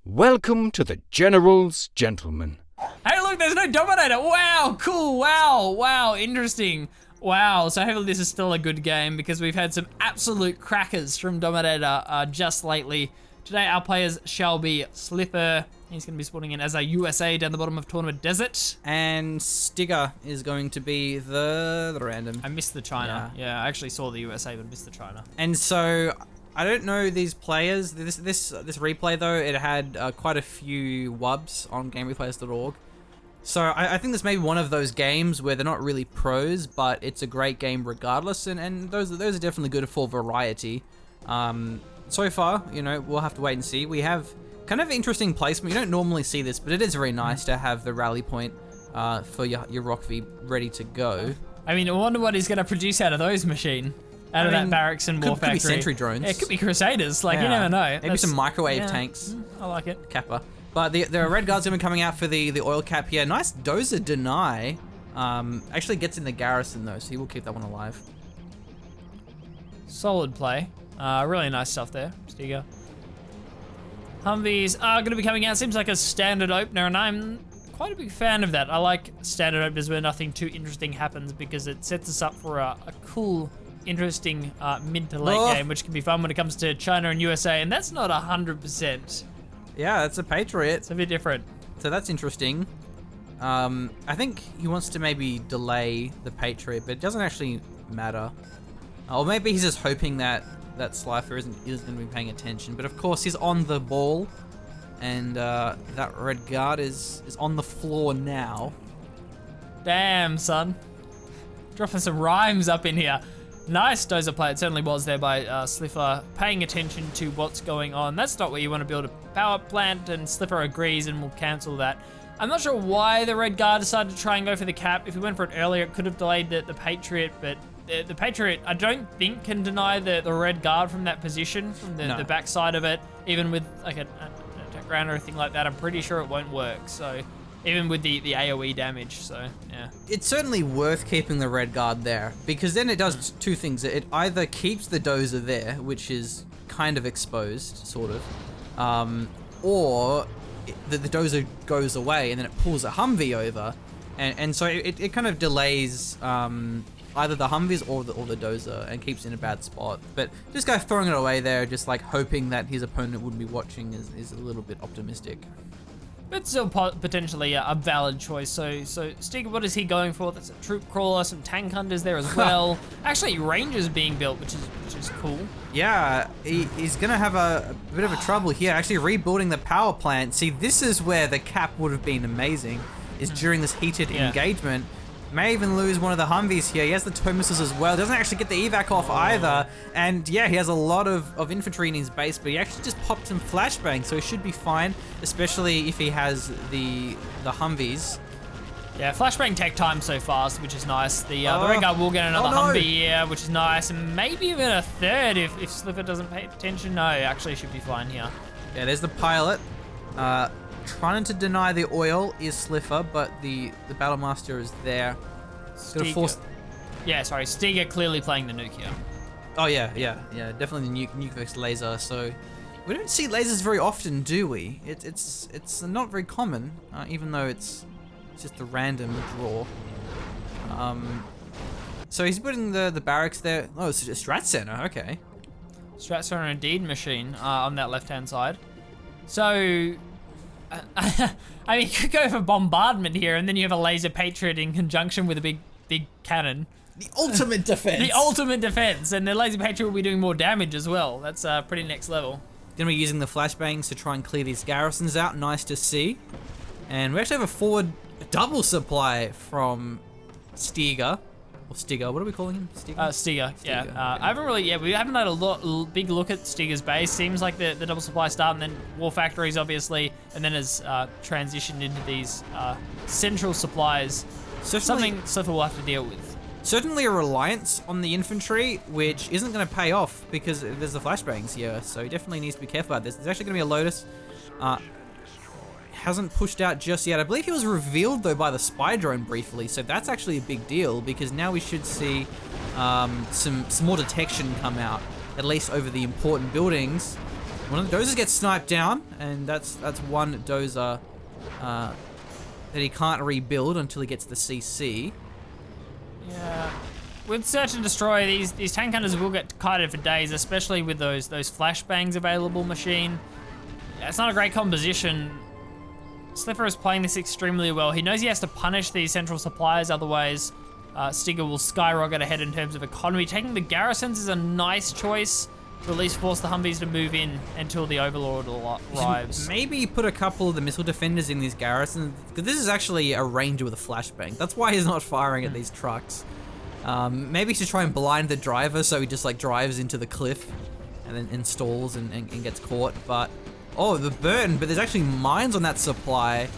Welcome to the General's Gentlemen. Hey, look, there's no Dominator. Wow, cool. Wow, interesting. Wow, so hopefully this is still a good game because we've had some absolute crackers from Dominator just lately. Today our players shall be Stifer. He's going to be spawning in as a USA down the bottom of Tournament Desert. And Stiga is going to be the random. I missed the China. Yeah, I actually saw the USA but missed the China. And so I don't know these players. This replay though, it had quite a few wubs on GameReplays.org. So I think this may be one of those games where they're not really pros, but it's a great game regardless, and those are definitely good for variety. So far, you know, we'll have to wait and see. We have kind of interesting placement. You don't normally see this, but it is very nice to have the rally point for your Rock V ready to go. I mean, I wonder what he's going to produce out of those machine. Out of that barracks and war factory. Could be sentry drones. Yeah, it could be Crusaders. Like, you never know. Maybe some microwave tanks. I like it. Kappa. But the red guard's gonna be coming out for the oil cap here. Nice dozer deny. Actually gets in the garrison though, so he will keep that one alive. Solid play. Really nice stuff there, Stiga. Humvees are gonna be coming out. Seems like a standard opener, and I'm quite a big fan of that. I like standard openers where nothing too interesting happens because it sets us up for a cool, interesting mid to late game, which can be fun when it comes to China and USA, and that's not 100%. Yeah, that's a Patriot. It's a bit different. So that's interesting. I think he wants to maybe delay the Patriot, but it doesn't actually matter. Or maybe he's just hoping that Stifer isn't going to be paying attention. But of course, he's on the ball, and that red guard is on the floor now. Damn, son. Dropping some rhymes up in here. Nice dozer play, it certainly was there by Stifer, paying attention to what's going on. That's not where you want to build a power plant, and Stifer agrees and will cancel that. I'm not sure why the red guard decided to try and go for the cap. If he went for it earlier, it could have delayed the Patriot, but the Patriot, I don't think, can deny the red guard from that position, from the backside of it, even with like an attack round or anything like that. I'm pretty sure it won't work, so even with the AoE damage, so yeah. It's certainly worth keeping the red guard there, because then it does two things. It either keeps the dozer there, which is kind of exposed, sort of, or the dozer goes away and then it pulls a Humvee over, and so it kind of delays either the Humvees or the dozer and keeps it in a bad spot. But this guy throwing it away there, just like hoping that his opponent wouldn't be watching, is a little bit optimistic. But still potentially a valid choice. So Stiga, what is he going for? That's a troop crawler, some tank hunters there as well. Actually, Rangers being built, which is cool. Yeah, he's gonna have a bit of a trouble here. Actually, rebuilding the power plant. See, this is where the cap would have been amazing. Is during this heated engagement. May even lose one of the Humvees here. He has the tow missiles as well. Doesn't actually get the evac off either. And yeah, he has a lot of infantry in his base, but he actually just popped some flashbang, so he should be fine, especially if he has the Humvees. Yeah, flashbang tech time so fast, which is nice. The red guard will get another Humvee here, which is nice, and maybe even a third if Stifer doesn't pay attention. No, actually should be fine here. Yeah, there's the pilot. Trying to deny the oil is Stifer, but the Battlemaster is there. Stiga clearly playing the nuke here. Oh yeah, definitely the nuke versus laser. So we don't see lasers very often, do we? It's not very common, even though it's just a random draw. So he's putting the barracks there. Oh, it's a strat center. Okay. Strat center indeed, machine on that left hand side. So. I mean, you could go for bombardment here, and then you have a laser Patriot in conjunction with a big cannon. The ultimate defense. The ultimate defense, and the laser Patriot will be doing more damage as well. That's pretty next level. Gonna be using the flashbangs to try and clear these garrisons out. Nice to see. And we actually have a forward double supply from Stiga. Or Stiga, what are we calling him? Stiga, yeah. We haven't had a big look at Stiga's base. Seems like the double supply start, and then war factories, obviously, and then has transitioned into these central supplies. Something Stifer will have to deal with. Certainly a reliance on the infantry, which isn't going to pay off because there's the flashbangs here, so he definitely needs to be careful about this. There's actually going to be a Lotus. Hasn't pushed out just yet. I believe he was revealed though by the spy drone briefly, so that's actually a big deal because now we should see some more detection come out, at least over the important buildings. One of the dozers gets sniped down, and that's one dozer that he can't rebuild until he gets the CC. Yeah. With Search and Destroy, these tank hunters will get kited for days, especially with those flashbangs available machine. It's not a great composition. Stifer is playing this extremely well. He knows he has to punish these central suppliers, otherwise Stiga will skyrocket ahead in terms of economy. Taking the garrisons is a nice choice to at least force the Humvees to move in until the Overlord arrives. Maybe put a couple of the missile defenders in these garrisons, because this is actually a ranger with a flashbang. That's why he's not firing at these trucks. Maybe to try and blind the driver so he just like drives into the cliff and then installs and gets caught. But, oh, the Burton, but there's actually mines on that supply.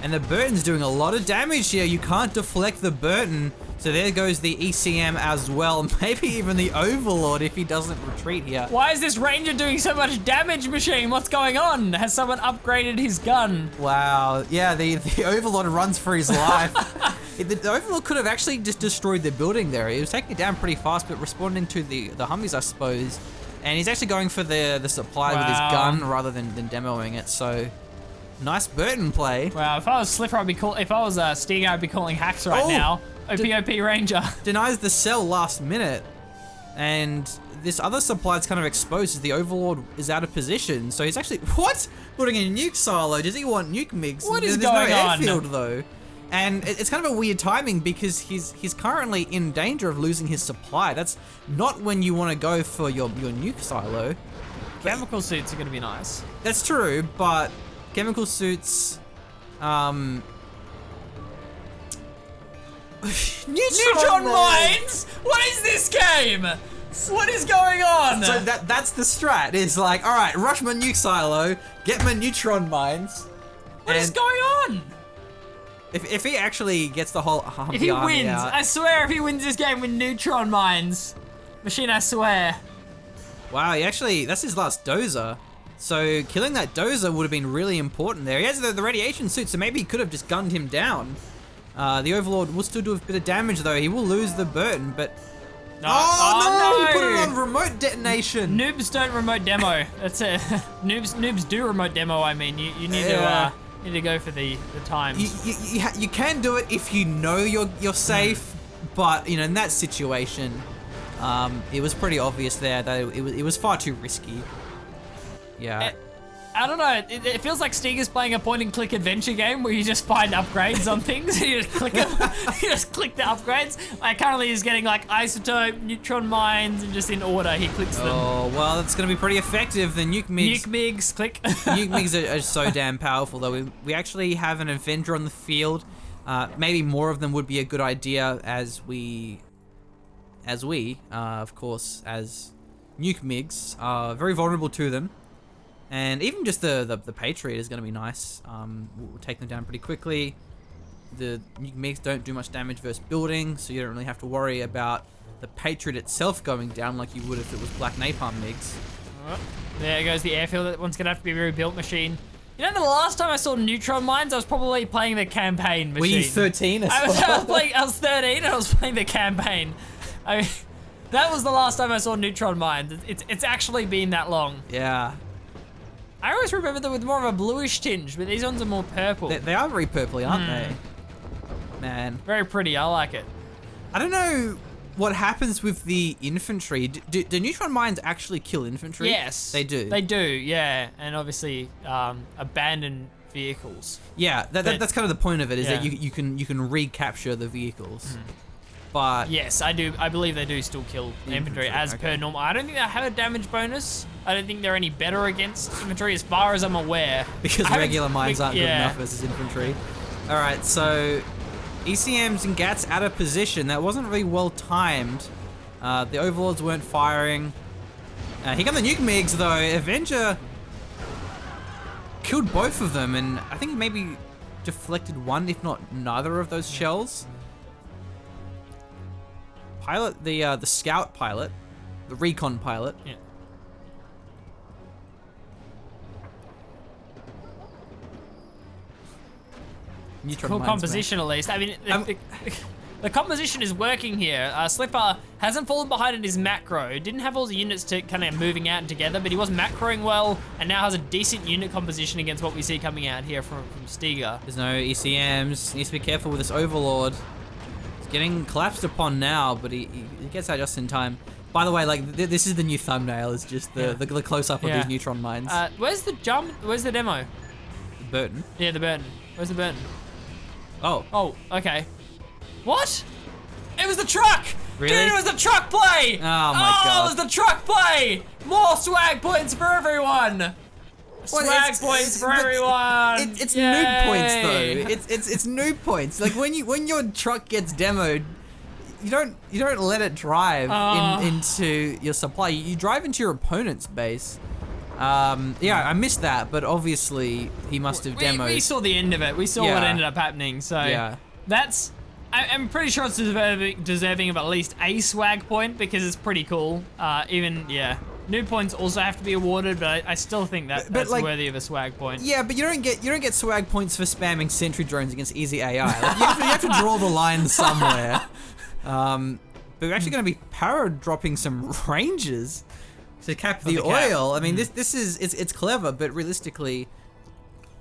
And the Burton's doing a lot of damage here. You can't deflect the Burton. So there goes the ECM as well. Maybe even the Overlord if he doesn't retreat here. Why is this Ranger doing so much damage, Machine? What's going on? Has someone upgraded his gun? Wow. Yeah, the Overlord runs for his life. The Overlord could have actually just destroyed the building there. He was taking it down pretty fast, but responding to the Humvees, I suppose. And he's actually going for the supply with his gun rather than demoing it. So nice Burton play. Wow, if I was Slipper, if I was Stiga, I'd be calling hacks right now. OP Ranger. Denies the cell last minute. And this other supply is kind of exposed as the Overlord is out of position. So he's actually, what? Putting in a nuke silo. Does he want nuke MiGs? What is There's going no on? airfield though. And it's kind of a weird timing because he's currently in danger of losing his supply. That's not when you want to go for your nuke silo. Chemical suits are going to be nice. That's true, but chemical suits, Neutron mines? What is this game? What is going on? So that's the strat. It's like, all right, rush my nuke silo, get my neutron mines. What is going on? If he actually gets the whole Humvee If he army wins, out, I swear if he wins this game with neutron mines. Machine, I swear. wow, that's his last dozer. So killing that dozer would have been really important there. He has the radiation suit, so maybe he could have just gunned him down. The Overlord will still do a bit of damage though. He will lose the Burton, but No. oh no! no! He put it on remote detonation. Noobs don't remote demo. That's it. Noobs do remote demo. I mean, you need to go for the times. You can do it if you know you're safe, but you know in that situation, it was pretty obvious there that it was far too risky. Yeah. I don't know. It feels like Stiga's playing a point-and-click adventure game where you just find upgrades on things and you just click them. You just click the upgrades. Currently, he's getting like isotope, neutron mines, and just in order he clicks them. Oh well, that's gonna be pretty effective. The nuke MiGs. Nuke MiGs, click. Nuke MiGs are so damn powerful, though. We actually have an Avenger on the field. Maybe more of them would be a good idea, as we, of course, as nuke MiGs are very vulnerable to them. And even just the Patriot is going to be nice. We'll take them down pretty quickly. The nuke MiGs don't do much damage versus building, so you don't really have to worry about the Patriot itself going down like you would if it was Black Napalm MiGs. There goes the airfield. That one's going to have to be rebuilt, Machine. You know, the last time I saw neutron mines, I was probably playing the campaign, Machine. Were you 13 as well? I was 13 and I was playing the campaign. I mean, that was the last time I saw neutron mines. It's actually been that long. Yeah. I always remember them with more of a bluish tinge, but these ones are more purple. They are very purpley, aren't they? Man. Very pretty, I like it. I don't know what happens with the infantry. Do neutron mines actually kill infantry? Yes. They do. They do, yeah. And obviously, abandoned vehicles. Yeah, that's kind of the point of it, is that Yeah. you can recapture the vehicles. But Yes, I do. I believe they do still kill infantry as per normal. I don't think they have a damage bonus. I don't think they're any better against infantry as far as I'm aware. because I haven't- regular mines aren't good yeah. enough versus infantry. Alright, so ECMs and GATs out of position. That wasn't really well timed. The Overlords weren't firing. Here come the nuke MiGs though. Avenger killed both of them, and I think he maybe deflected one, if not neither of those shells. Pilot, the scout pilot, the recon pilot. Yeah. Neutron Cool mines, composition, at least. I mean, the composition is working here. Slipper hasn't fallen behind in his macro. Didn't have all the units to kind of moving out and together, but he was macroing well and now has a decent unit composition against what we see coming out here from Stiga. There's no ECMs. Needs to be careful with this Overlord. He's getting collapsed upon now, but he gets out just in time. By the way, like this is the new thumbnail. It's just the close up of these neutron mines. Where's the jump? Where's the demo? Burton. Yeah, the Burton. Where's the Burton? Oh. Oh, okay. What? It was the truck! Really? Dude, it was the truck play! Oh my god. Oh, it was the truck play! More swag points for everyone! Swag points for everyone! It's Yay! noob points though. It's noob points. Like when your truck gets demoed, you don't let it drive into your supply. You drive into your opponent's base. Yeah, I missed that, but obviously he must have demoed. We saw the end of it. We saw what ended up happening. So that's. I'm pretty sure it's deserving of at least a swag point because it's pretty cool. New points also have to be awarded, but I still think that's like, worthy of a swag point. Yeah, but you don't get swag points for spamming sentry drones against easy AI. Like, you have to draw the line somewhere. But we're actually going to be power dropping some ranges to cap the oil. I mean, this is it's clever, but realistically,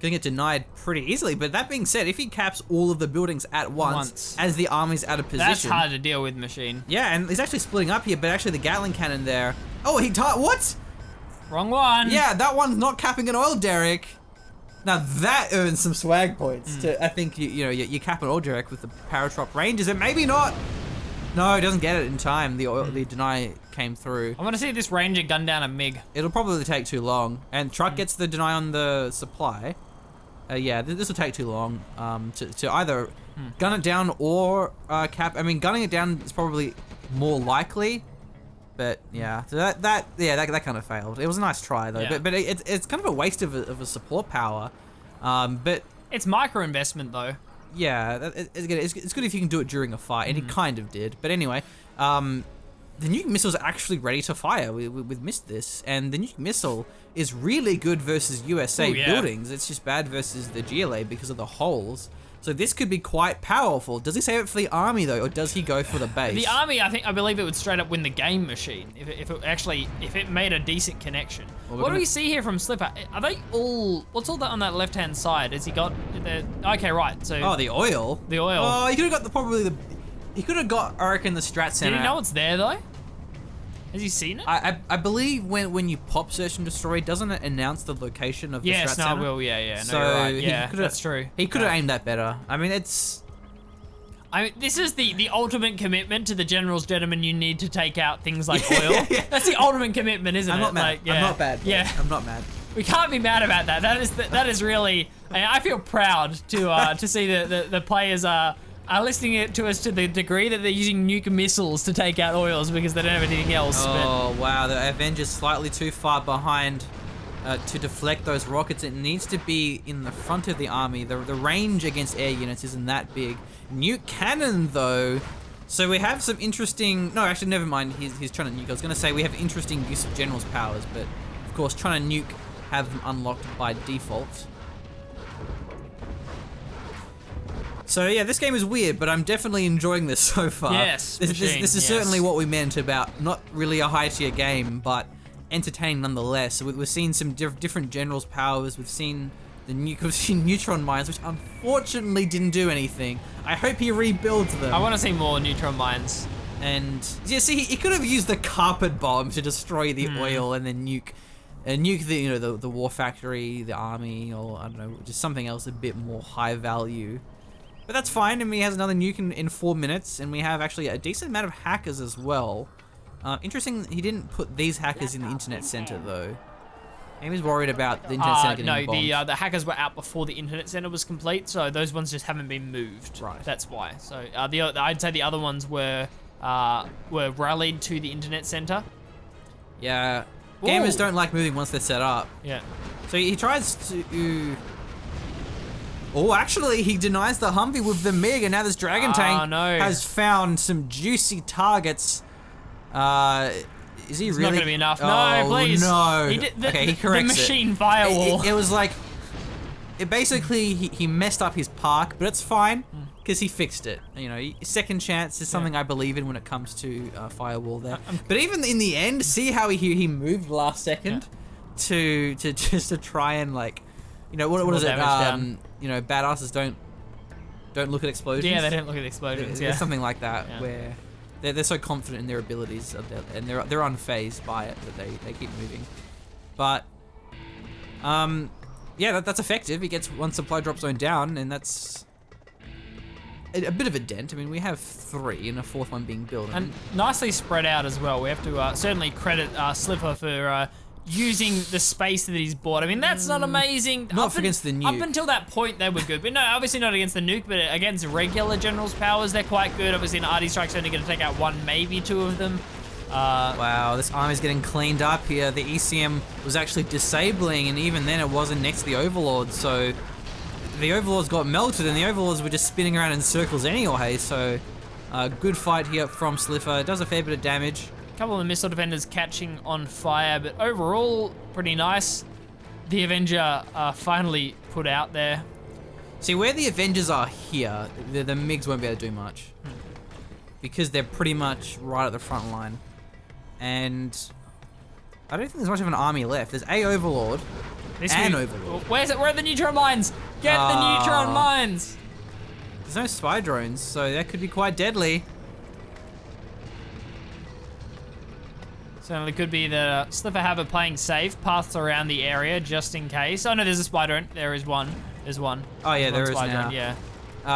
gonna get denied pretty easily. But that being said, if he caps all of the buildings at once. As the army's out of position, that's hard to deal with, Machine. Yeah, and he's actually splitting up here, but actually the Gatling cannon there. Oh, what? Wrong one. Yeah, that one's not capping an oil derrick. Now that earns some swag points. I think you cap an oil derrick with the paratrop ranges, and maybe not. No, it doesn't get it in time. The deny came through. I want to see this Ranger gun down a MiG. It'll probably take too long. And truck gets the deny on the supply. Yeah, this will take too long to either gun it down or cap. I mean, gunning it down is probably more likely. But yeah, so that kind of failed. It was a nice try though. Yeah. But it's kind of a waste of a support power. But it's micro investment though. Yeah, it's good if you can do it during a fight, and he kind of did. But anyway, the nuke missile's actually ready to fire. We've missed this, and the nuke missile is really good versus USA buildings. It's just bad versus the GLA because of the holes. So this could be quite powerful. Does he save it for the army though, or does he go for the base? The army, I believe it would straight up win the game, Machine, if it made a decent connection. Well, what do we see here from Slipper? Are they all? What's all that on that left hand side? Has he got the? Okay, right. So the oil. The oil. Oh, he could have got He could have got, I reckon, the strat center. Did he know it's there though? Has he seen it? I believe when you pop search and destroy, doesn't it announce the location of the strat center? Yes, no, it will. Yeah. No, So you're right. he Yeah, could've- that's true. He could have aimed that better. I mean, this is the ultimate commitment to the generals, gentlemen. You need to take out things like oil. That's the ultimate commitment, isn't it? I'm not mad. Like, I'm not bad. Yeah. I'm not mad. We can't be mad about that. That is really. I feel proud to see the players are listening to us to the degree that they're using nuke missiles to take out oils because they don't have anything else. Oh wow, the Avenger's slightly too far behind to deflect those rockets. It needs to be in the front of the army. The range against air units isn't that big. Nuke cannon though. So we have some interesting. No, actually, never mind. He's trying to nuke. I was going to say we have interesting use of general's powers, but of course, trying to nuke have them unlocked by default. So yeah, this game is weird, but I'm definitely enjoying this so far. Yes, this is certainly what we meant about not really a high tier game, but entertaining nonetheless. So we've seen some different generals' powers. We've seen the nuke. We've seen neutron mines, which unfortunately didn't do anything. I hope he rebuilds them. I want to see more neutron mines. And yeah, see, he could have used the carpet bomb to destroy the oil and then nuke the war factory, the army, or I don't know, just something else a bit more high value. But that's fine, and he has another nuke in 4 minutes, and we have actually a decent amount of hackers as well. Interesting, he didn't put these hackers in the internet center though. He was worried about the internet center getting bombed. No, the hackers were out before the internet center was complete, so those ones just haven't been moved. Right. That's why. So I'd say the other ones were rallied to the internet center. Yeah, gamers don't like moving once they're set up. Yeah. So he tries to. Oh, actually, he denies the Humvee with the MiG, and now this Dragon Tank has found some juicy targets. Is he it's really? Not gonna be enough. Oh, no, please. No. He corrects the machine firewall. It was like, basically he messed up his park, but it's fine. because he fixed it. You know, second chance is something I believe in when it comes to Firewall there. But even in the end, see how he moved last second to just to try and like, you know, what is it? You know, badasses don't look at explosions. Yeah, they don't look at explosions. There's something like that where they're so confident in their abilities and they're unfazed by it that they keep moving. But yeah, that's effective. He gets one supply drop zone down, and that's a bit of a dent. I mean, we have 3 and a 4th one being built. And nicely spread out as well. We have to certainly credit Stifer for using the space that he's bought. I mean, that's not amazing. Not against the nuke. Up until that point, they were good. But no, obviously not against the nuke, but against regular General's powers, they're quite good. Obviously, an RD strike's only going to take out 1, maybe 2 of them. Wow, this army's getting cleaned up here. The ECM was actually disabling, and even then it wasn't next to the Overlord, so the Overlords got melted, and the Overlords were just spinning around in circles anyway, so good fight here from Stifer. It does a fair bit of damage. A couple of the missile defenders catching on fire, but overall, pretty nice. The Avenger finally put out there. See, where the Avengers are here, the MiGs won't be able to do much, because they're pretty much right at the front line. And I don't think there's much of an army left. There's a Overlord and Overlord. Where's it? Where are the neutron mines? Get the neutron mines! There's no spy drones, so that could be quite deadly. Certainly could be the Stifer have it playing safe, paths around the area just in case. Oh no, there's a spy drone. There is one. There's one. Oh yeah, there is spy now. drone, yeah.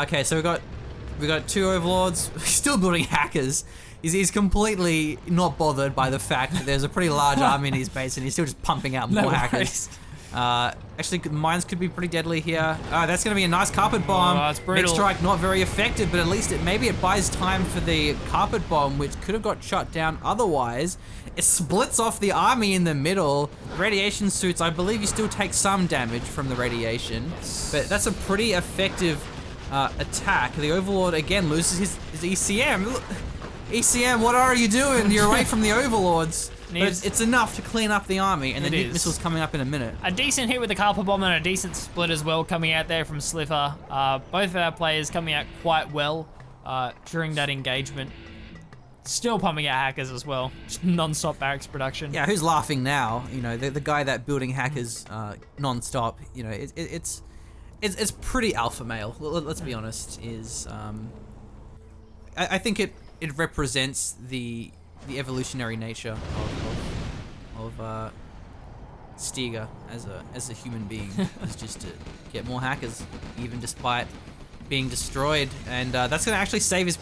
Okay, so we got 2 Overlords. Still building hackers. He's completely not bothered by the fact that there's a pretty large army in his base, and he's still just pumping out more hackers. Actually, mines could be pretty deadly here. That's going to be a nice carpet bomb. Oh, it's brutal. Big strike, not very effective, but at least maybe it buys time for the carpet bomb, which could have got shut down otherwise. It splits off the army in the middle. Radiation suits, I believe you still take some damage from the radiation, but that's a pretty effective attack. The Overlord, again, loses his ECM. Look, ECM, what are you doing? You're away from the Overlords. But it's enough to clean up the army, and the nuke missile's coming up in a minute. A decent hit with the carpet bomb and a decent split as well coming out there from Stifer. Both of our players coming out quite well during that engagement. Still pumping out hackers as well. Just non-stop barracks production. Yeah, who's laughing now? You know, the guy that building hackers non-stop. You know, it's pretty alpha male. Let's be honest. I think it represents the evolutionary nature of Stiga as a human being, is just to get more hackers, even despite being destroyed, and that's going to actually save his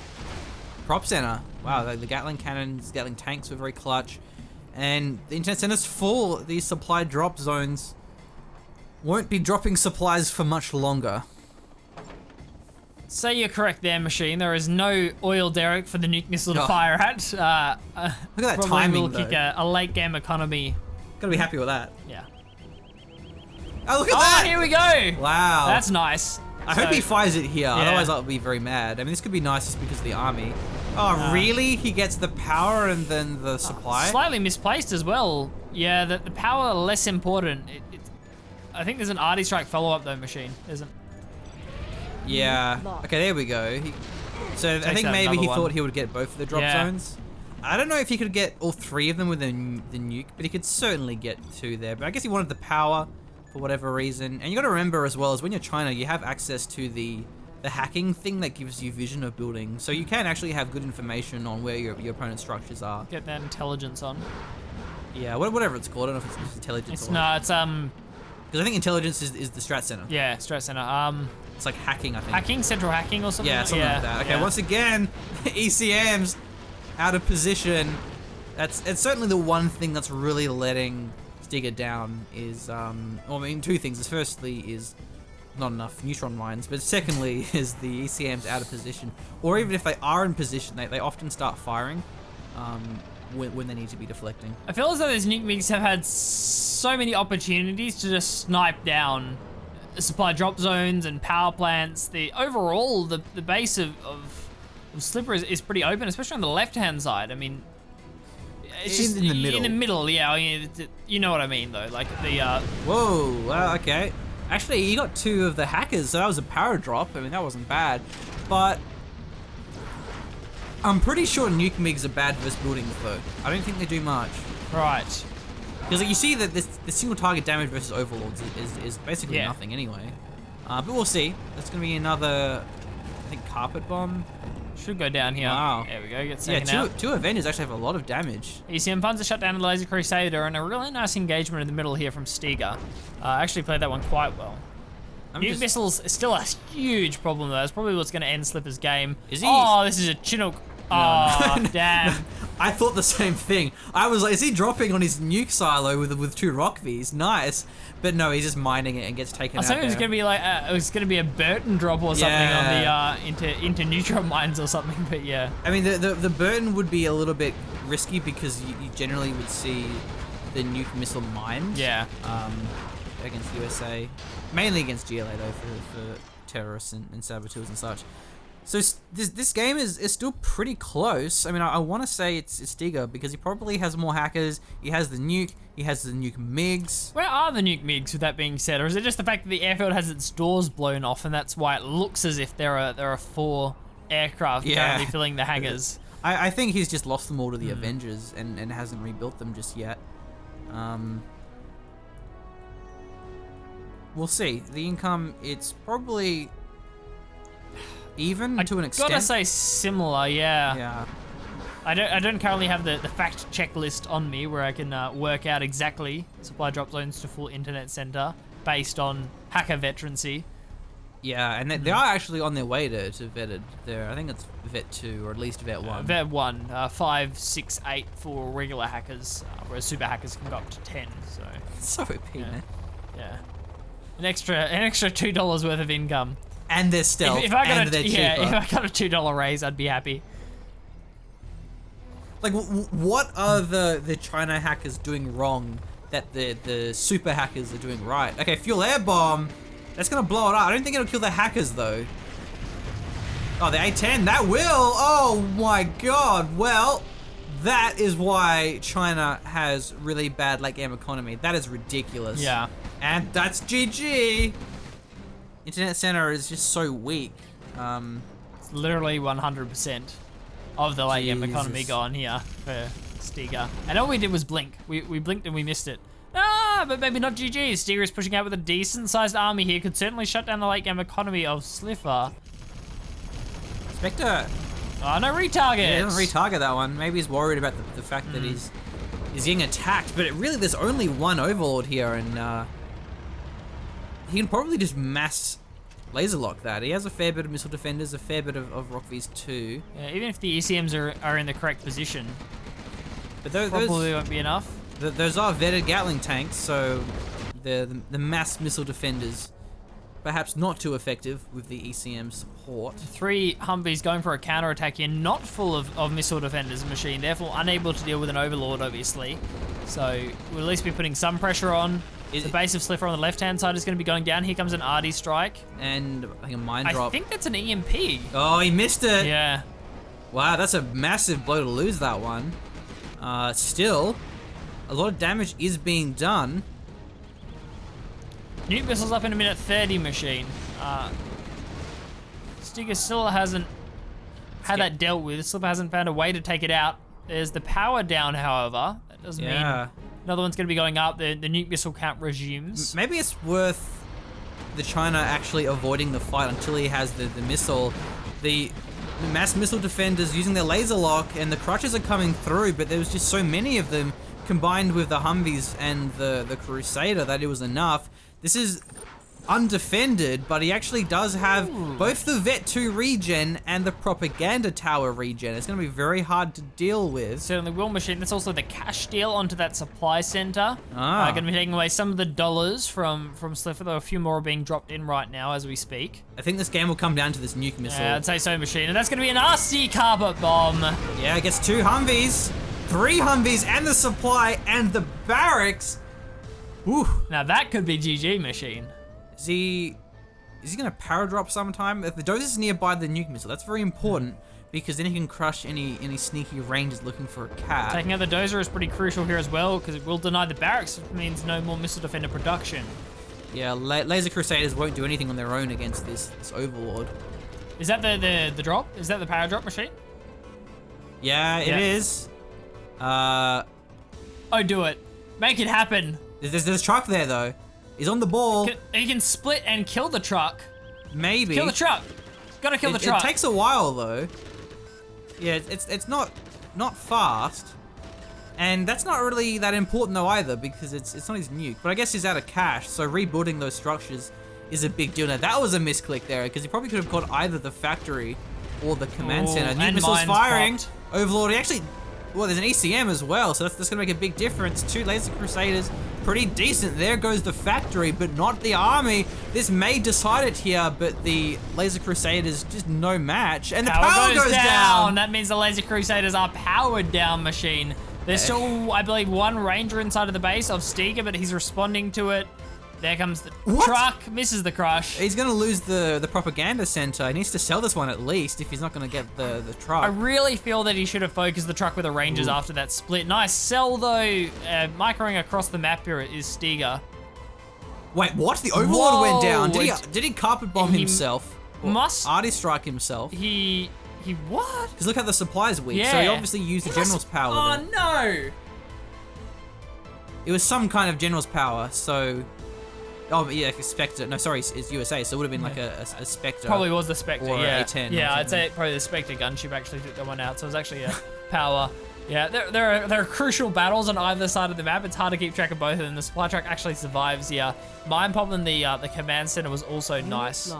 prop center. Wow, the Gatling cannons, Gatling tanks were very clutch, and the internet center's full. These supply drop zones won't be dropping supplies for much longer. Say you're correct there, Machine. There is no oil derrick for the nuke missile to fire at. Look at that probably timing, will kick a late game economy. Gotta be happy with that. Yeah. Oh, look at that! Oh, here we go! Wow. That's nice. I hope he fires it here, yeah. Otherwise I'll be very mad. I mean, this could be nice just because of the army. Oh, really? He gets the power and then the supply? Slightly misplaced as well. Yeah, the power less important. I think there's an RD strike follow-up though, Machine, isn't? Yeah. Okay, there we go. So I think maybe he thought he would get both of the drop zones. I don't know if he could get all 3 of them with the nuke, but he could certainly get 2 there. But I guess he wanted the power for whatever reason. And you got to remember as well, as when you're China, you have access to the hacking thing that gives you vision of building. So you can actually have good information on where your opponent's structures are. Get that intelligence on. Yeah, whatever it's called. I don't know if it's intelligence or... No, it's because I think intelligence is the strat center. Yeah, strat center. It's like hacking, I think. Hacking, central hacking or something? Yeah, something like that. Okay, once again, ECM's out of position. It's certainly the one thing that's really letting Stiga down is, well, I mean, 2 things. Firstly is not enough neutron mines, but secondly is the ECM's out of position. Or even if they are in position, they often start firing when they need to be deflecting. I feel as though those nuke MiGs have had so many opportunities to just snipe down supply drop zones and power plants. Overall, the base of Stifer is pretty open, especially on the left-hand side. I mean, it's just in the middle. In the middle, yeah. I mean, you know what I mean, though. Like the. Whoa! Okay. Actually, he got 2 of the hackers, so that was a power drop. I mean, that wasn't bad. But I'm pretty sure nuke MiGs are bad versus buildings, though. I don't think they do much. Right. Because like, you see that the single target damage versus overlords is basically nothing anyway. But we'll see. That's going to be another, I think, carpet bomb. Should go down here. Wow. There we go. Get taken out. Two Avengers actually have a lot of damage. ECM funds a shut down the Laser Crusader, and a really nice engagement in the middle here from Stiga. Actually played that one quite well. Nuke missiles is still a huge problem though. That's probably what's going to end Slipper's game. Is he? Oh, this is a Chinook. Oh, No. damn. I thought the same thing. I was like, is he dropping on his nuke silo with 2 rock Vs? Nice. But no, he's just mining it and gets taken out. I thought it was going to be like it was going to be a Burton drop or something on the into neutron mines or something. But yeah. I mean, the Burton would be a little bit risky because you generally would see the nuke missile mined. Yeah. Against the USA, mainly against GLA though for terrorists and saboteurs and such. So this game is still pretty close. I mean, I want to say it's Stiga because he probably has more hackers. He has the nuke. He has the nuke MiGs. Where are the nuke MiGs with that being said? Or is it just the fact that the airfield has its doors blown off and that's why it looks as if there are 4 aircraft currently filling the hangars? I think he's just lost them all to the Avengers and hasn't rebuilt them just yet. We'll see. The income, it's probably even to an extent. Gotta say similar, yeah. Yeah. I don't currently have the fact check list on me where I can work out exactly supply drop zones to full internet center based on hacker veterancy. Yeah, and they are actually on their way to vetted. I think it's vet 2 or at least vet 1. Vet 1, 5, 6, 8 for regular hackers, whereas super hackers can go up to 10. So So OP, man. Yeah. An extra $2 worth of income. And they're stealth. If I got and they're cheaper. if I got a $2 raise, I'd be happy. Like, what are the China hackers doing wrong that the super hackers are doing right? Okay, fuel air bomb. That's gonna blow it up. I don't think it'll kill the hackers though. Oh, the A-10, that will. Oh my god. Well, that is why China has really bad late game economy. That is ridiculous. Yeah. And that's GG. Internet center is just so weak. It's literally 100% of the late game economy Jesus. gone here for Stiga. And all we did was blink. We blinked and we missed it. Ah, but maybe not GG. Stiga is pushing out with a decent sized army here. Could certainly shut down the late game economy of Stifer. Spectre. Oh, no retarget. Yeah, he doesn't retarget that one. Maybe he's worried about the fact that he's getting attacked. But really, there's only one Overlord here, and he can probably just mass laser lock that. He has a fair bit of missile defenders, a fair bit of Rock Vs too. Yeah, even if the ECMs are in the correct position, But probably won't be enough. those are vetted Gatling tanks, so the mass missile defenders perhaps not too effective with the ECM support. 3 Humvees going for a counter-attack here, not full of missile defenders machine, therefore unable to deal with an Overlord, obviously. So we'll at least be putting some pressure on. The base of Stifer on the left-hand side is going to be going down. Here comes an RD strike. And I think a mine drop. I think that's an EMP. Oh, he missed it! Yeah. Wow, that's a massive blow to lose that one. Still, a lot of damage is being done. Nuke missiles up in a minute 30 machine. Stiga still hasn't had that dealt with. Slipper hasn't found a way to take it out. There's the power down, however. That doesn't mean another one's going to be going up. The nuke missile count resumes. Maybe it's worth the China actually avoiding the fight until he has the missile. The mass missile defenders using their laser lock, and the crutches are coming through, but there was just so many of them combined with the Humvees and the Crusader that it was enough. This is undefended, but he actually does have both the Vet 2 regen and the Propaganda Tower regen. It's going to be very hard to deal with. Certainly will machine. That's also the cash deal onto that supply center. Going to be taking away some of the dollars from Stifer, though a few more are being dropped in right now as we speak. I think this game will come down to this nuke missile. Yeah, I'd say so, machine. And that's going to be an RC carpet bomb. Yeah, it gets 2 Humvees, 3 Humvees, and the supply, and the barracks. Woo. Now that could be GG, machine. Is he gonna power drop sometime? If the dozer is nearby the nuke missile, that's very important because then he can crush any sneaky rangers looking for a cat. Taking out the dozer is pretty crucial here as well because it will deny the barracks, which means no more missile defender production. Yeah, Laser Crusaders won't do anything on their own against this Overlord. Is that the drop? Is that the power drop machine? Yeah, it is. Oh, do it. Make it happen. There's a truck there, though. He's on the ball. He can split and kill the truck. Maybe. Kill the truck. Gotta kill the truck. It takes a while, though. Yeah, it's not fast. And that's not really that important, though, either, because it's not his nuke. But I guess he's out of cash, so rebuilding those structures is a big deal. Now, that was a misclick there, because he probably could have caught either the factory or the command center. Nuke missiles firing. Popped. Overlord, he actually... Well, there's an ECM as well, so that's going to make a big difference. 2 Laser Crusaders, pretty decent. There goes the factory, but not the army. This may decide it here, but the Laser Crusaders just no match. And the power goes down. That means the Laser Crusaders are powered down, machine. There's still, I believe, 1 Ranger inside of the base of Stiga, but he's responding to it. There comes the truck, misses the crush. He's going to lose the propaganda center. He needs to sell this one at least if he's not going to get the truck. I really feel that he should have focused the truck with the Rangers after that split. Nice sell, though. Microing across the map here is Stiga. Wait, what? The Overlord went down. Did he carpet bomb himself? Must. Arty strike himself? He what? Because look how the supply's weak. Yeah. So he obviously used the General's power. Oh, no. It was some kind of General's power, so... Oh, yeah, like a Spectre. No, sorry, it's USA, so it would have been like a Spectre. Probably was the Spectre, or yeah. A10 yeah, I'd say probably the Spectre gunship actually took that one out, so it was actually a power. Yeah, there are crucial battles on either side of the map. It's hard to keep track of both of them. The supply truck actually survives here. Mine popping the command center was also nice.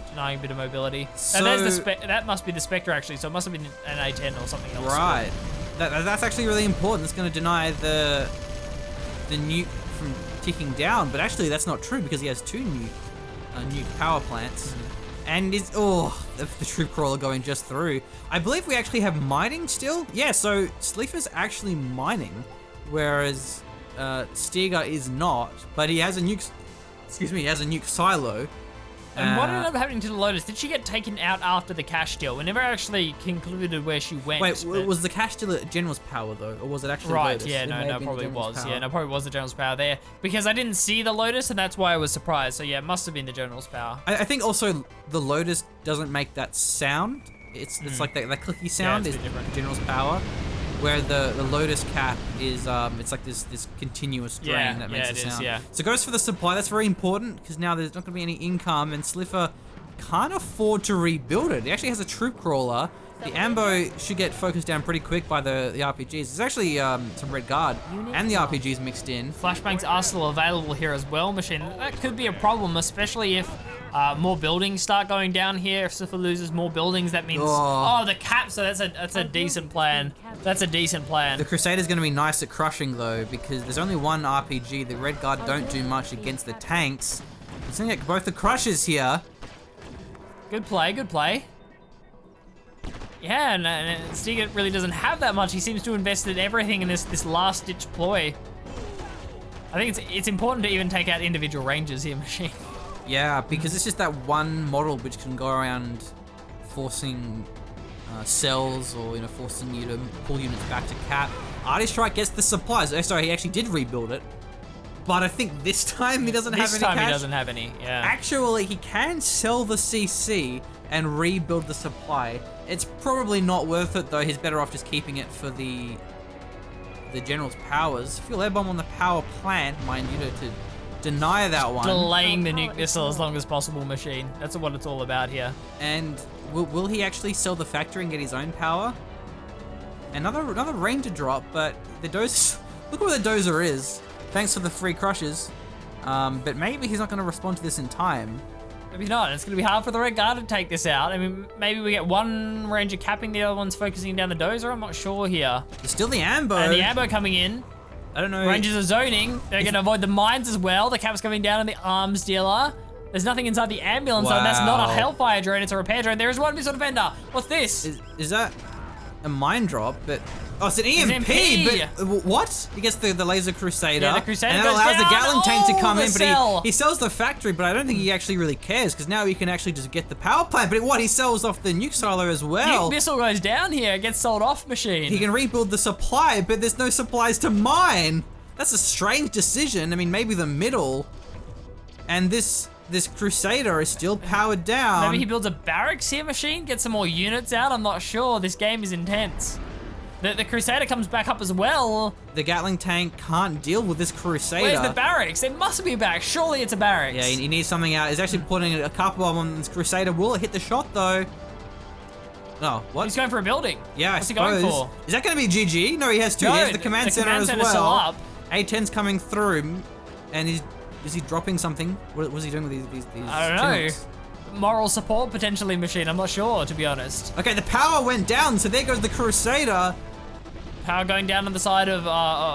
Denying a bit of mobility. So, and there's that must be the Spectre actually, so it must have been an A10 or something else. Right. That's actually really important. That's going to deny the nuke from ticking down, but actually that's not true because he has 2 nuke power plants. And is the troop crawler going just through. I believe we actually have mining still. Yeah, so Stifer's actually mining, whereas Stiga is not. But he has a nuke. Excuse me, he has a nuke silo. And what ended up happening to the Lotus? Did she get taken out after the cash deal? We never actually concluded where she went. Wait, was the cash deal at General's power though, or was it actually Lotus? Yeah, no, probably was. Yeah, no, probably was the General's power there because I didn't see the Lotus, and that's why I was surprised. So yeah, it must have been the General's power. I think also the Lotus doesn't make that sound. It's like that clicky sound is General's power, where the Lotus cap is it's like this continuous drain that makes a sound. So it goes for the supply. That's very important because now there's not going to be any income, and Stifer can't afford to rebuild it. He actually has a troop crawler. The ambo should get focused down pretty quick by the RPGs. There's actually some Red Guard and the RPGs mixed in. Flashbangs are still available here as well, machine. That could be a problem, especially if more buildings start going down here. If Stifer loses more buildings, that means the cap. So that's a decent plan. That's a decent plan. The Crusader's going to be nice at crushing though, because there's only 1 RPG. The Red Guard don't do much against the tanks. He's going to get both the crushes here. Good play, good play. Yeah, and Stiga really doesn't have that much. He seems to have invested everything in this last-ditch ploy. I think it's important to even take out individual rangers here, machine. Yeah, because it's just that one model which can go around forcing cells or forcing you to pull units back to cap. Arty Strike gets the supplies. Oh, sorry, he actually did rebuild it. But I think this time he doesn't have any This time cash. he doesn't have any, yeah. Actually, he can sell the CC and rebuild the supply. It's probably not worth it though. He's better off just keeping it for the General's powers. Fuel air bomb on the power plant, mind you, to deny that one. Delaying the nuke missile as long as possible, machine. That's what it's all about here. And will he actually sell the factory and get his own power? Another ranger drop, but the dozer. Look where the dozer is. Thanks for the free crushes. But maybe he's not going to respond to this in time. Maybe not. It's going to be hard for the Red Guard to take this out. I mean, maybe we get 1 ranger capping, the other one's focusing down the dozer. I'm not sure here. There's still the ambo. And the ambo coming in. I don't know. Rangers are zoning. They're going to avoid the mines as well. The cap's coming down on the arms dealer. There's nothing inside the ambulance, so that's not a Hellfire drone, it's a repair drone. There is 1 missile defender. What's this? Is that a mine drop? But it's an EMP. But what? He gets the Laser Crusader. Yeah, the Crusader and that goes allows the down. Gatling tank to come in, cell. but he sells the factory, but I don't think he actually really cares, because now he can actually just get the power plant. But he sells off the nuke silo as well. Nuke missile goes down here, gets sold off, machine. He can rebuild the supply, but there's no supplies to mine. That's a strange decision. I mean, maybe the middle. And this Crusader is still powered down. Maybe he builds a barracks here machine, get some more units out. I'm not sure. This game is intense. The Crusader comes back up as well. The Gatling tank can't deal with this Crusader. Where's the barracks? There must be a barracks. Surely it's a barracks. Yeah, he needs something out. He's actually putting a couple bomb on this Crusader. Will it hit the shot though? No, what? He's going for a building. Yeah, What's he going for? Is that going to be GG? No, he has two. No, He has the command center as center's well. still up. A10's coming through, and is he dropping something? What was he doing with these I don't know. tunics? Moral support potentially machine. I'm not sure, to be honest. Okay, the power went down, so there goes the Crusader. Power going down on the side of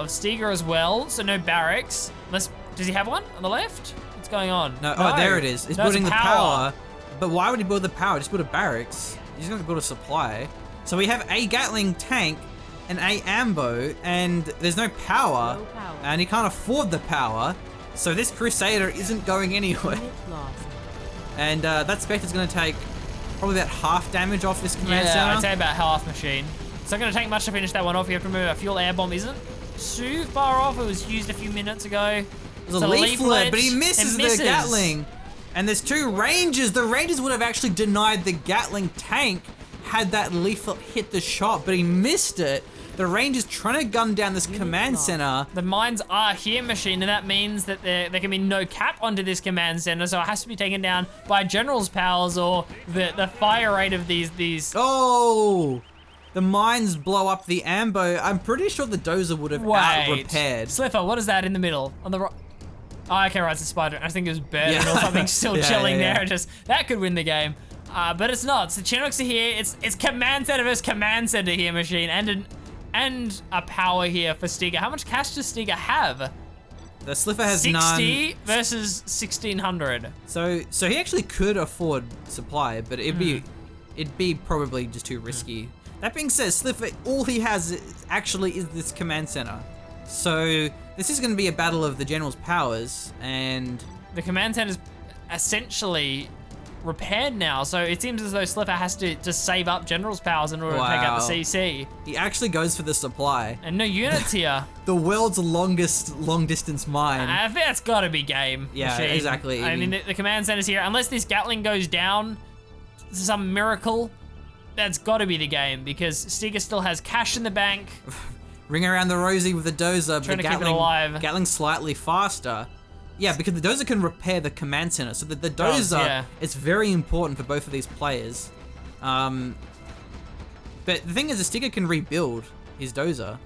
Stiga as well, so no barracks. Does he have one on the left? What's going on? No, oh, there it is. He's No, building it's the power. But why would he build the power? Just build a barracks. He's going to build a supply. So we have a Gatling tank and a Ambo, and there's no power, and he can't afford the power. So this Crusader isn't going anywhere. And that Spectre's going to take probably about half damage off this command center. I'd say about half machine. It's not going to take much to finish that one off. You have to remember a fuel air bomb isn't too far off. It was used a few minutes ago. There's a leaflet, but he misses the Gatling. And there's two Rangers. The Rangers would have actually denied the Gatling tank had that leaflet hit the shot, but he missed it. The Rangers trying to gun down this command center. The mines are here machine, and that means that there can be no cap onto this command center, so it has to be taken down by general's powers or the fire rate of these. Oh! The mines blow up the Ambo. I'm pretty sure the Dozer would have out-repaired. Slipper, what is that in the middle? On the right? Oh, okay, right, it's a spider. I think it was Burden or something still chilling there. Just that could win the game. But it's not. So Chinooks are here. It's command center versus command center here, machine, and a power here for Stiga. How much cash does Stiga have? The Slipper has 60 none. versus 1600. So he actually could afford supply, but it'd be probably just too risky. That being said, Slipper, all he has is this command center. So this is going to be a battle of the general's powers, and the command center is essentially repaired now, so it seems as though Slipper has to just save up general's powers in order to take out the CC. He actually goes for the supply. And no units here. The world's longest long-distance mine. I think that's got to be game. Yeah, machine. exactly. I mean, the command center's here. Unless this Gatling goes down, some miracle, that's got to be the game, because Stiga still has cash in the bank. Ring around the rosy with the Dozer, Trying but to keep it alive. Gatling's slightly faster. Yeah, because the Dozer can repair the command center, so the Dozer is very important for both of these players. But the thing is, the Stiga can rebuild his Dozer.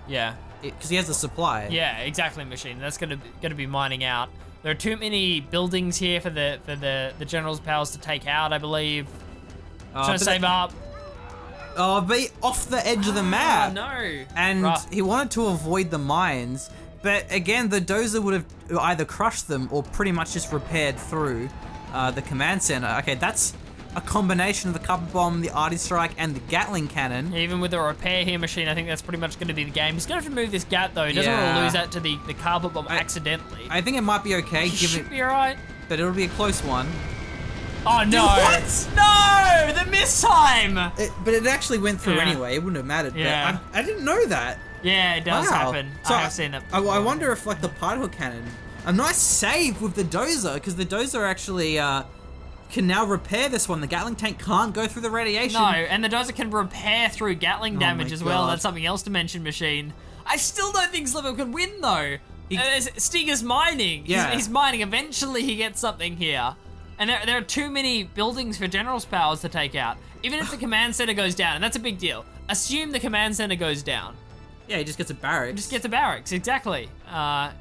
Yeah. Because he has the supply. Yeah, exactly, machine. That's gonna be mining out. There are too many buildings here for the general's powers to take out, I believe. Trying to save up. Oh, but off the edge of the map. No. And he wanted to avoid the mines. But again, the Dozer would have either crushed them or pretty much just repaired through the command center. Okay, that's a combination of the Copper Bomb, the Arty Strike, and the Gatling Cannon. Even with the repair here machine, I think that's pretty much going to be the game. He's going to have to move this Gat, though. He doesn't want to lose that to the Carpet Bomb accidentally. I think it might be okay. Should be alright. But it'll be a close one. Oh, no. What? No! The miss time! But it actually went through anyway. It wouldn't have mattered. Yeah. But I didn't know that. Yeah, it does happen. So I have seen it. I wonder if, like, the particle cannon, a nice save with the Dozer, because the Dozer actually can now repair this one. The Gatling tank can't go through the radiation. No, and the Dozer can repair through Gatling damage as well. That's something else to mention, machine. I still don't think Slipper could win, though. Stiga's mining. Yeah. He's mining. Eventually, he gets something here. And there are too many buildings for general's powers to take out. Even if the command center goes down, and that's a big deal. Assume the command center goes down. Yeah, he just gets a barracks. Just gets a barracks, exactly. I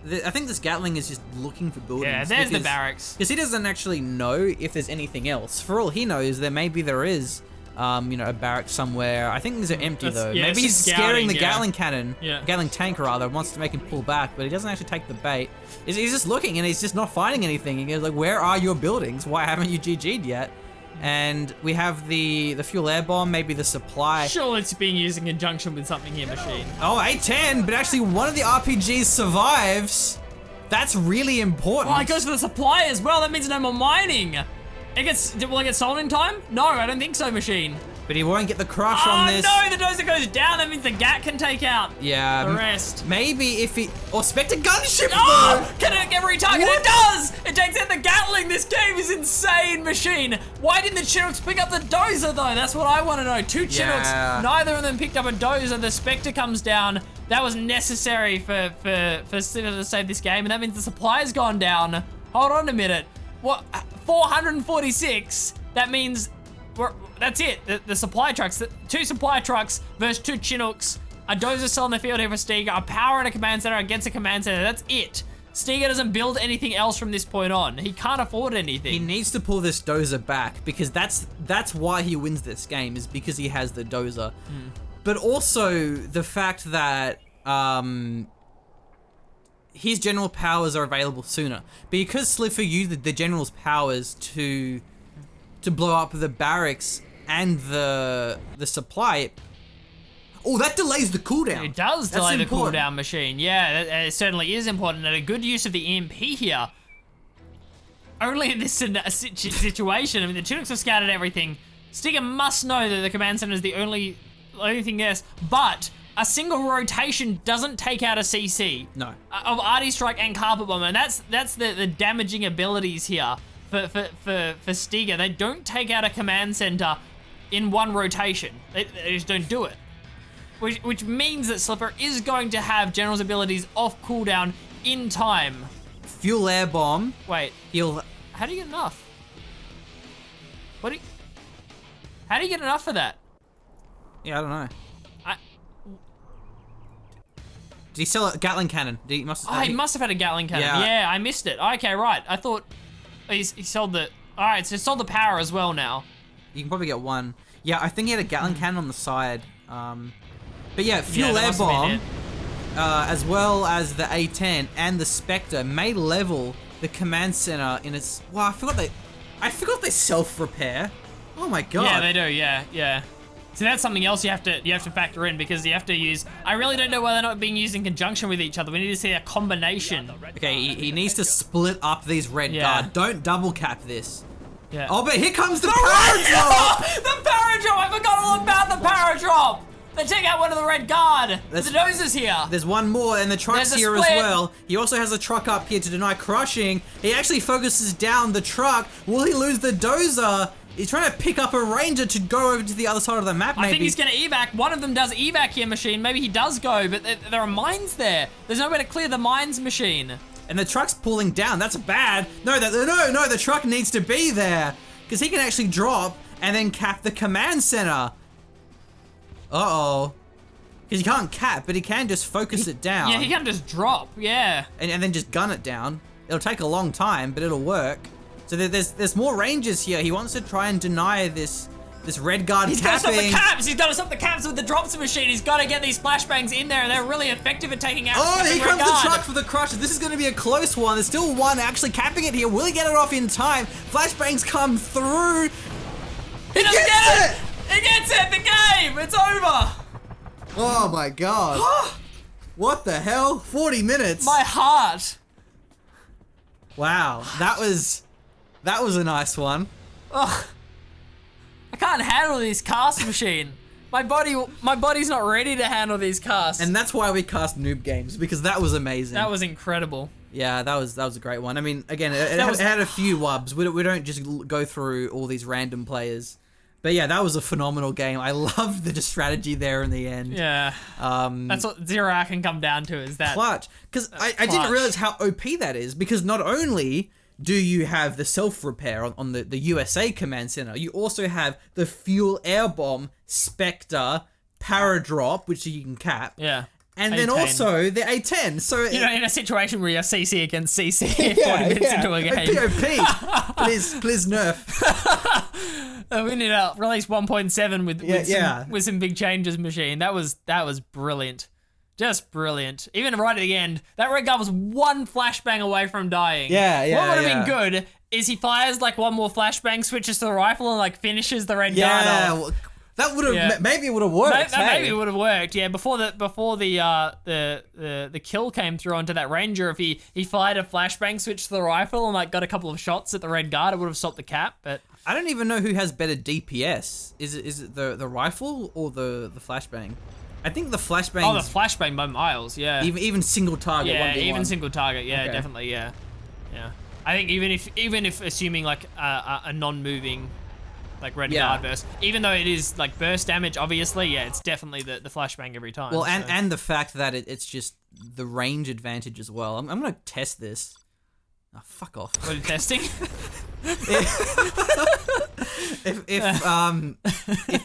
think this Gatling is just looking for buildings. Yeah, there's the barracks. Because he doesn't actually know if there's anything else. For all he knows, there is, a barrack somewhere. I think these are empty though. Yeah, maybe he's scaring the Gatling cannon. Yeah. Gatling tank rather, wants to make him pull back, but he doesn't actually take the bait. He's just looking and he's just not finding anything. He goes like, where are your buildings? Why haven't you GG'd yet? And we have the fuel air bomb, maybe the supply. Sure, it's being used in conjunction with something here, machine. Oh, 810, but actually one of the RPGs survives. That's really important. Oh, it goes for the supply as well. That means no more mining. Will it get sold in time? No, I don't think so, machine. But he won't get the crush on this. Oh no, the dozer goes down. That means the Gat can take out Yeah. the rest. Maybe if he... Or Spectre Gunship, Oh! though! Can it get retargeted? What? It does! It takes out the Gatling. This game is insane, machine. Why didn't the Chinooks pick up the dozer, though? That's what I want to know. Two Chinooks, Yeah. neither of them picked up a dozer. The Spectre comes down. That was necessary for Stiga to save this game, and that means the supply's gone down. Hold on a minute. What? 446? That means... that's it. The supply trucks, two supply trucks versus two Chinooks, a dozer cell in the field here for Stiga, a power and a command center against a command center. That's it. Stiga doesn't build anything else from this point on. He can't afford anything. He needs to pull this dozer back because that's why he wins this game, is because he has the dozer. But also the fact that his general powers are available sooner. Because Stifer used the general's powers to blow up the barracks and the supply. Oh, that delays the cooldown. It does delay the important. cooldown, machine. Yeah, it certainly is important, and a good use of the EMP here. Only in this situation, I mean, the Chinooks have scattered everything. Stiga must know that the command center is the only thing there, but a single rotation doesn't take out a CC. No. Of Arty Strike and Carpet Bomber, and that's the damaging abilities here for Stiga. They don't take out a command center in one rotation. They just don't do it. Which means that Stifer is going to have General's abilities off cooldown in time. Fuel air bomb. Wait, how do you get enough? How do you get enough for that? Yeah, I don't know. Did he sell a Gatling cannon? He must have had a Gatling cannon. Yeah, I missed it. Okay, right. I thought he sold the... All right, so he sold the power as well now. You can probably get one. Yeah, I think he had a Gatling cannon on the side. But yeah, fuel air bomb, as well as the A10 and the Spectre may level the command center in its... Well, I forgot they self-repair. Oh my god. Yeah, they do. Yeah. So that's something else you have to factor in, because you have to use... I really don't know why they're not being used in conjunction with each other. We need to see a combination. Okay, he needs to split up these red guard. Don't double cap this. Yeah. Oh, but here comes the Paradrop! The Paradrop! I forgot all about the Paradrop! They take out one of the red guard. The dozer's here. There's one more, and the truck's here as well. He also has a truck up here to deny crushing. He actually focuses down the truck. Will he lose the dozer? He's trying to pick up a ranger to go over to the other side of the map, maybe. I think he's going to evac. One of them does evac here, machine. Maybe he does go, but there are mines there. There's nowhere to clear the mines, machine. And the truck's pulling down. That's bad. No, the truck needs to be there, because he can actually drop and then cap the command center. Uh-oh. Because he can't cap, but he can just focus it down. Yeah, he can just drop, yeah. And then just gun it down. It'll take a long time, but it'll work. So there's more rangers here. He wants to try and deny this red guard He's got to stop the caps. He's got to stop the caps with the drops machine. He's got to get these flashbangs in there, and they're really effective at taking out Oh, here comes the truck for the crusher. This is going to be a close one. There's still one actually capping it here. Will he get it off in time? Flashbangs come through. He doesn't get it! He gets it! The game! It's over! Oh my god. What the hell? 40 minutes. My heart. Wow, that was a nice one. Ugh. I can't handle this cast machine. My body's not ready to handle these casts. And that's why we cast noob games, because that was amazing. That was incredible. Yeah, that was a great one. I mean, again, it had a few wubs. We don't just go through all these random players. But yeah, that was a phenomenal game. I loved the strategy there in the end. Yeah. That's what Zero Hour can come down to, is that clutch. Because I didn't realize how OP that is, because not only do you have the self-repair on the USA command center, you also have the fuel air bomb, Spectre, Paradrop, which you can cap. Yeah. And then also the A10. So you know, in a situation where you're CC against CC 40 minutes into a game. POP. please nerf. We need to release 1.7 with some big changes, machine. That was brilliant. Just brilliant. Even right at the end, that red guard was one flashbang away from dying. Yeah. What would have been good is he fires like one more flashbang, switches to the rifle, and like finishes the red guard off. That would have Yeah. maybe it would have worked. Maybe hey? it would have worked. Yeah, before the kill came through onto that ranger, if he fired a flashbang switch to the rifle and like got a couple of shots at the red guard, it would have stopped the cap. But I don't even know who has better DPS. Is it the rifle or the flashbang? I think the flashbang. oh, the flashbang by miles. Yeah. even single target. Yeah, 1v1. even single target. Yeah, Okay. definitely. Yeah. Yeah. I think even if assuming like a non-moving like red Yeah. guard burst, even though it is like burst damage, obviously, yeah, it's definitely the flashbang every time. Well, so. and the fact that it's just the range advantage as well. I'm gonna test this. Oh, fuck off. What are you testing?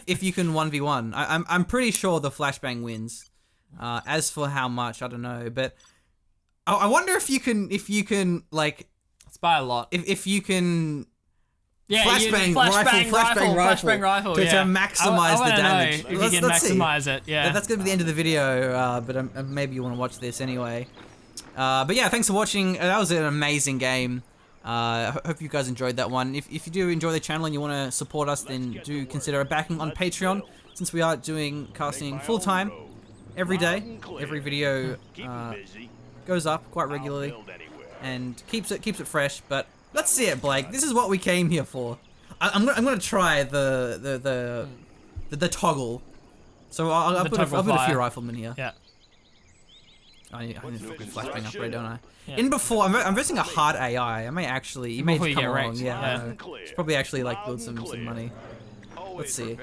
if you can 1v1, I'm pretty sure the flashbang wins. As for how much, I don't know, but I wonder if you can like It's by a lot. if you can Yeah, flashbang rifle to yeah. maximize the damage. Know if you can Let's see. maximize it, yeah. That's gonna be the end of the video, but maybe you want to watch this anyway. But yeah, thanks for watching. That was an amazing game. Hope you guys enjoyed that one. If you do enjoy the channel and you want to support us, then do consider a backing on Patreon, since we are doing casting full time every day. Every video goes up quite regularly and keeps it fresh. But let's see it, Blake. This is what we came here for. I'm gonna try the toggle. So I'll put a few riflemen here. Yeah. I need to fucking flashbang upgrade, don't I? Yeah. In before, I'm versing a hard AI. I may actually, you may Before just you come get along. wrecked, Yeah, yeah. I know. Should probably actually like build some money. Let's see.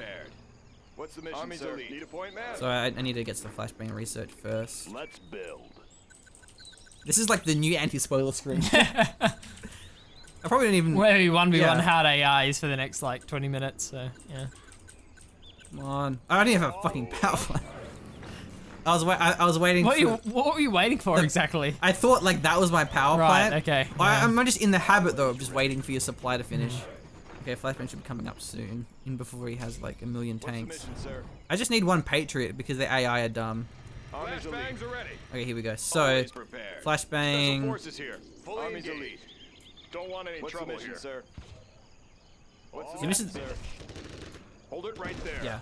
What's the mission, sir? Need a point, man? So I need to get to the flashbang research first. Let's build. This is like the new anti-spoiler screen. I probably don't even. Maybe 1v1 Yeah. hard AIs for the next like 20 minutes, so yeah. Come on. I don't even have a fucking power plant. I was waiting What for. were you waiting for exactly? I thought like that was my power Right, plant. okay. I'm just in the habit though of just waiting for your supply to finish. Okay, flashbang should be coming up soon, even before he has like a million What's the tanks. mission, sir? I just need one Patriot because the AI are dumb. Army's elite. Flashbangs are ready. Okay, here we go. So, Always prepared. Special flashbang. forces here. Fully Army's engaged. elite. Don't want any What's the trouble mission, here. sir? What's See, the this mission, is- sir? Hold it right there. Yeah.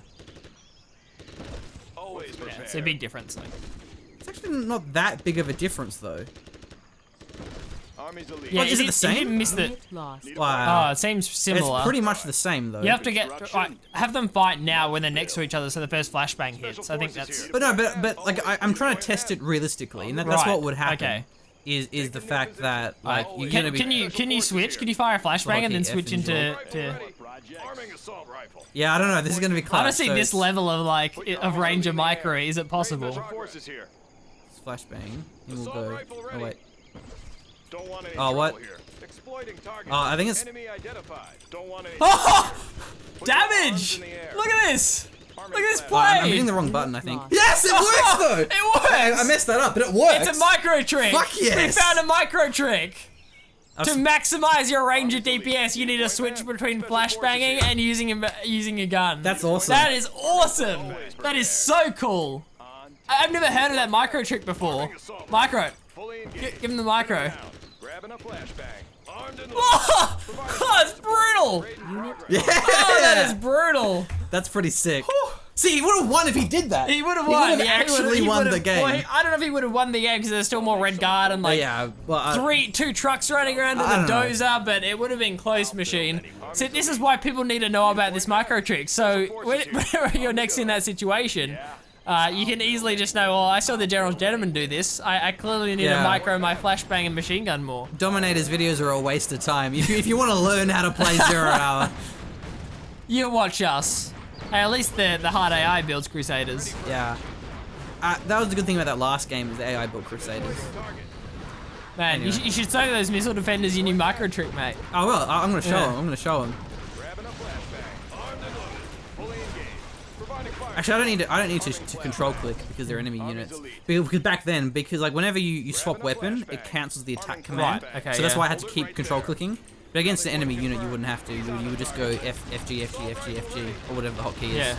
Always Yeah, prepared. it's a big difference. Like. It's actually not that big of a difference though. Army's elite. Yeah, What, is it the same? You didn't miss the. Unit lost. Wow. Oh, it seems similar. It's pretty much the same though. You have to get like, have them fight now when they're next to each other, so the first flashbang hits. I think that's. But no, but like I'm trying to test it realistically, and that's Right, what would happen. okay. Is the fact that like you're gonna be. Can you switch? Can you fire a flashbang and then Lucky switch F into? and To, Arming assault rifle. Yeah, I don't know. This is gonna be I close. want to see this level of like of range of micro. Is it possible? Special forces here. Flashbang. And we'll Assault go. rifle Oh ready. wait. Don't want any Oh, trouble what? here. Exploiting target. Oh, I think it's. Enemy identified. Don't want any. Oh! Put your arms Damage! in the air. Look at this! Look at this flash. play! I'm hitting the wrong button, I think. Lost. Yes, it works though. It works! I messed that up, but it works. It's a micro trick! Fuck yes! We found a micro trick! I To was- maximize your range of DPS, you need to switch between flashbanging and using a gun. That's awesome. That is awesome! That is so cool! I've never heard of that micro trick before. Micro. Fully engaged. Give him the micro. Down. Grabbing a flashbang. Armed and Oh, that's brutal! Unit Yeah. Oh, that is brutal! That's pretty sick. See, he would have won if he did that. He would have He won. would have Yeah, actually he won would've- the game. Well, I don't know if he would have won the game because there's still more red guard and like Yeah, well, two trucks running around I in the don't know. dozer, but it would have been close, machine. So this is why people need to know about this micro trick. So whenever you're next in that situation, you can easily just know, oh, I saw the General's Gentleman do this. I clearly need Yeah. to micro my flashbang and machine gun more. Dominator's videos are a waste of time. If you want to learn how to play 0 Hour, You watch us. Hey, at least the hard AI builds Crusaders. yeah. That was the good thing about that last game, is the AI built Crusaders. Man, Anyway. you should show those missile defenders your new micro trick, mate. Oh well, I'm gonna show Yeah. him. I'm gonna show him. Grabbing a flashbang. Armed and loaded. Fully engaged. Providing fire. Actually, I don't need to control click because they're enemy units. Because back then, because like whenever you swap weapon, it cancels the attack command. Right, okay, So that's yeah. why I had to keep control clicking. But against an enemy unit, you wouldn't have to. You would just go FG, or whatever the hotkey is Yeah.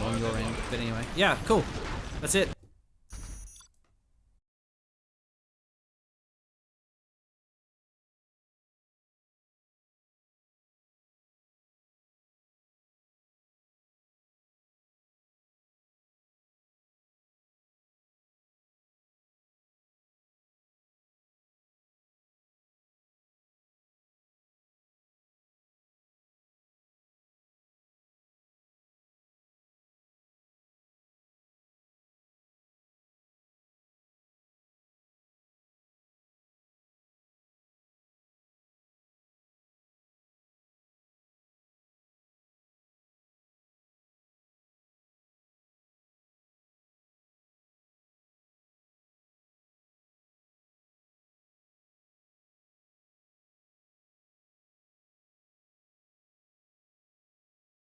on your end. But anyway, yeah, cool. That's it.